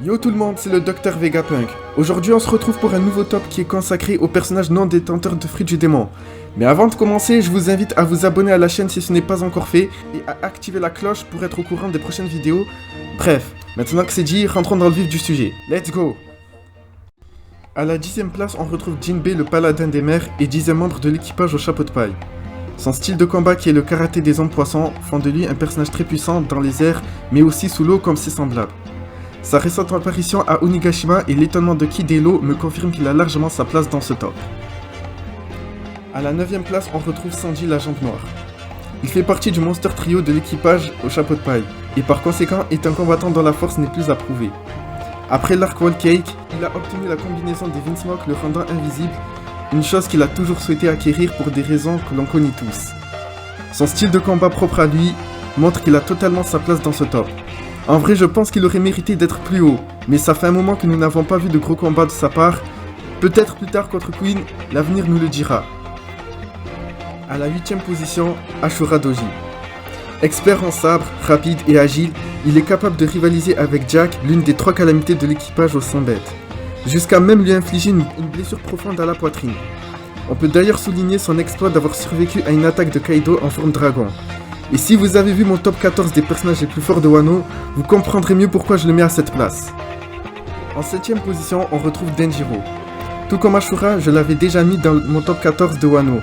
Yo tout le monde, c'est le Dr Vegapunk. Aujourd'hui on se retrouve pour un nouveau top qui est consacré aux personnages non détenteurs de fruits du démon. Mais avant de commencer, je vous invite à vous abonner à la chaîne si ce n'est pas encore fait et à activer la cloche pour être au courant des prochaines vidéos. Bref, maintenant que c'est dit, rentrons dans le vif du sujet. Let's go! À la 10ème place, on retrouve Jinbei, le paladin des mers et 10e membre de l'équipage au chapeau de paille. Son style de combat qui est le karaté des hommes poissons font de lui un personnage très puissant dans les airs mais aussi sous l'eau comme ses semblables. Sa récente apparition à Onigashima et l'étonnement de Kidelo me confirment qu'il a largement sa place dans ce top. À la 9ème place, on retrouve Sanji, la Jambe Noire. Il fait partie du monster trio de l'équipage au chapeau de paille, et par conséquent est un combattant dont la force n'est plus à prouver. Après l'arc Wall Cake, il a obtenu la combinaison des Vinsmoke le rendant invisible, une chose qu'il a toujours souhaité acquérir pour des raisons que l'on connaît tous. Son style de combat propre à lui montre qu'il a totalement sa place dans ce top. En vrai, je pense qu'il aurait mérité d'être plus haut, mais ça fait un moment que nous n'avons pas vu de gros combats de sa part. Peut-être plus tard contre Queen, l'avenir nous le dira. À la 8ème position, Ashura Doji. Expert en sabre, rapide et agile, il est capable de rivaliser avec Jack, l'une des 3 calamités de l'équipage au 100 bêtes, jusqu'à même lui infliger une blessure profonde à la poitrine. On peut d'ailleurs souligner son exploit d'avoir survécu à une attaque de Kaido en forme dragon. Et si vous avez vu mon top 14 des personnages les plus forts de Wano, vous comprendrez mieux pourquoi je le mets à cette place. En 7ème position, on retrouve Denjiro. Tout comme Ashura, je l'avais déjà mis dans mon top 14 de Wano.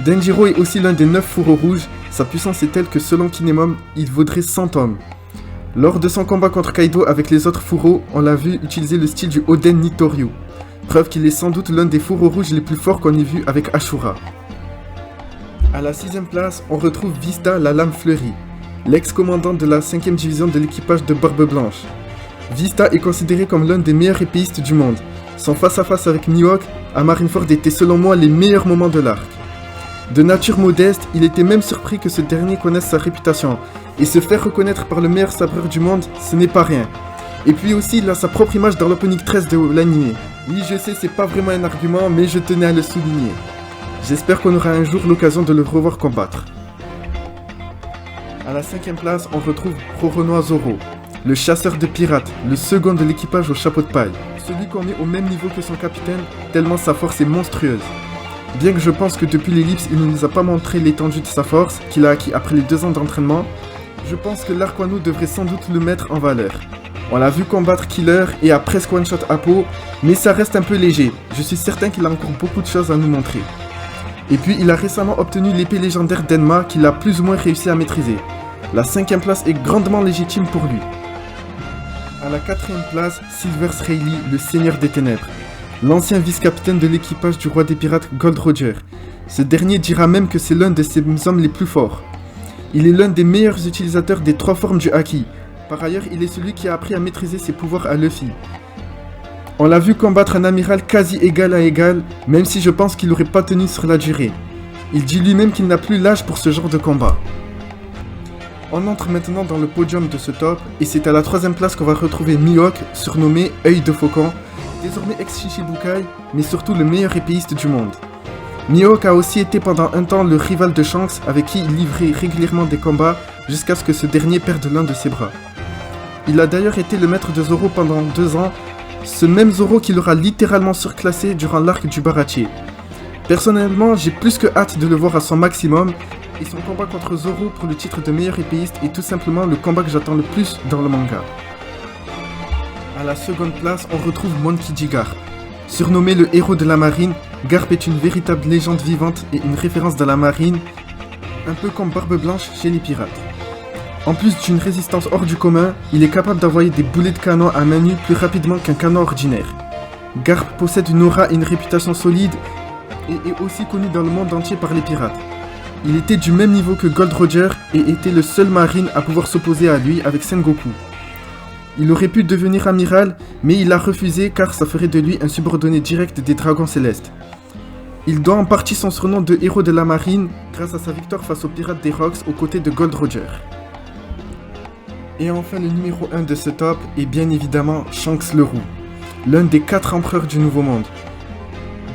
Denjiro est aussi l'un des 9 fourreaux rouges, sa puissance est telle que selon Kinemon, il vaudrait 100 hommes. Lors de son combat contre Kaido avec les autres fourreaux, on l'a vu utiliser le style du Oden Nitoryu. Preuve qu'il est sans doute l'un des fourreaux rouges les plus forts qu'on ait vu avec Ashura. À la 6ème place, on retrouve Vista, la lame fleurie, l'ex-commandant de la 5ème division de l'équipage de Barbe Blanche. Vista est considéré comme l'un des meilleurs épéistes du monde. Son face-à-face avec Mihawk à Marineford était selon moi les meilleurs moments de l'arc. De nature modeste, il était même surpris que ce dernier connaisse sa réputation, et se faire reconnaître par le meilleur sabreur du monde, ce n'est pas rien. Et puis aussi, il a sa propre image dans l'opening 13 de l'anime. Oui, je sais, c'est pas vraiment un argument, mais je tenais à le souligner. J'espère qu'on aura un jour l'occasion de le revoir combattre. À la 5ème place, on retrouve Roronoa Zoro, le chasseur de pirates, le second de l'équipage au chapeau de paille. Celui qu'on met au même niveau que son capitaine, tellement sa force est monstrueuse. Bien que je pense que depuis l'ellipse, il ne nous a pas montré l'étendue de sa force, qu'il a acquis après les 2 ans d'entraînement, je pense que l'arc Wano devrait sans doute le mettre en valeur. On l'a vu combattre Killer et a presque one-shot Apo, mais ça reste un peu léger. Je suis certain qu'il a encore beaucoup de choses à nous montrer. Et puis il a récemment obtenu l'épée légendaire d'Enma qu'il a plus ou moins réussi à maîtriser. La 5ème place est grandement légitime pour lui. À la 4ème place, Silvers Rayleigh, le Seigneur des Ténèbres. L'ancien vice-capitaine de l'équipage du roi des pirates Gold Roger. Ce dernier dira même que c'est l'un de ses hommes les plus forts. Il est l'un des meilleurs utilisateurs des 3 formes du Haki. Par ailleurs, il est celui qui a appris à maîtriser ses pouvoirs à Luffy. On l'a vu combattre un amiral quasi égal à égal, même si je pense qu'il n'aurait pas tenu sur la durée. Il dit lui-même qu'il n'a plus l'âge pour ce genre de combat. On entre maintenant dans le podium de ce top, et c'est à la 3ème place qu'on va retrouver Mihawk, surnommé Œil de Faucon, désormais ex-Shichibukai, mais surtout le meilleur épéiste du monde. Mihawk a aussi été pendant un temps le rival de Shanks, avec qui il livrait régulièrement des combats, jusqu'à ce que ce dernier perde l'un de ses bras. Il a d'ailleurs été le maître de Zoro pendant 2 ans, ce même Zoro qui l'aura littéralement surclassé durant l'arc du Baratie. Personnellement, j'ai plus que hâte de le voir à son maximum, et son combat contre Zoro pour le titre de meilleur épéiste est tout simplement le combat que j'attends le plus dans le manga. À la 2ème place, on retrouve Monkey D. Garp. Surnommé le héros de la marine, Garp est une véritable légende vivante et une référence dans la marine, un peu comme Barbe Blanche chez les pirates. En plus d'une résistance hors du commun, il est capable d'envoyer des boulets de canon à main nue plus rapidement qu'un canon ordinaire. Garp possède une aura et une réputation solide et est aussi connu dans le monde entier par les pirates. Il était du même niveau que Gold Roger et était le seul marine à pouvoir s'opposer à lui avec Sengoku. Il aurait pu devenir amiral, mais il a refusé car ça ferait de lui un subordonné direct des dragons célestes. Il doit en partie son surnom de héros de la marine grâce à sa victoire face aux pirates des Rocks aux côtés de Gold Roger. Et enfin le numéro 1 de ce top est bien évidemment Shanks le Roux, l'un des 4 empereurs du Nouveau Monde.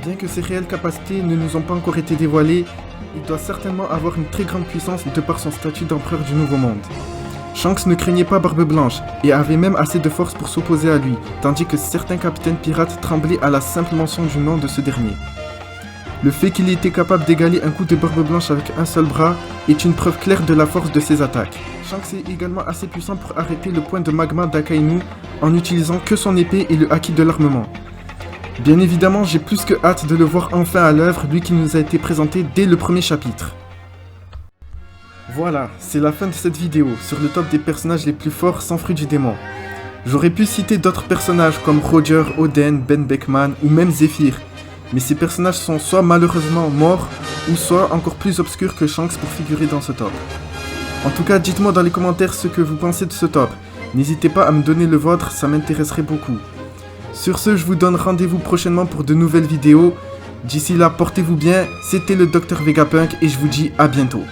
Bien que ses réelles capacités ne nous ont pas encore été dévoilées, il doit certainement avoir une très grande puissance de par son statut d'empereur du Nouveau Monde. Shanks ne craignait pas Barbe Blanche et avait même assez de force pour s'opposer à lui, tandis que certains capitaines pirates tremblaient à la simple mention du nom de ce dernier. Le fait qu'il était capable d'égaler un coup de Barbe Blanche avec un seul bras est une preuve claire de la force de ses attaques. Shanks est également assez puissant pour arrêter le point de magma d'Akainu en n'utilisant que son épée et le haki de l'armement. Bien évidemment, j'ai plus que hâte de le voir enfin à l'œuvre, lui qui nous a été présenté dès le premier chapitre. Voilà, c'est la fin de cette vidéo sur le top des personnages les plus forts sans fruit du démon. J'aurais pu citer d'autres personnages comme Roger, Oden, Ben Beckman ou même Zephyr, mais ces personnages sont soit malheureusement morts ou soit encore plus obscurs que Shanks pour figurer dans ce top. En tout cas, dites-moi dans les commentaires ce que vous pensez de ce top. N'hésitez pas à me donner le vôtre, ça m'intéresserait beaucoup. Sur ce, je vous donne rendez-vous prochainement pour de nouvelles vidéos. D'ici là, portez-vous bien, c'était le Dr Vegapunk et je vous dis à bientôt.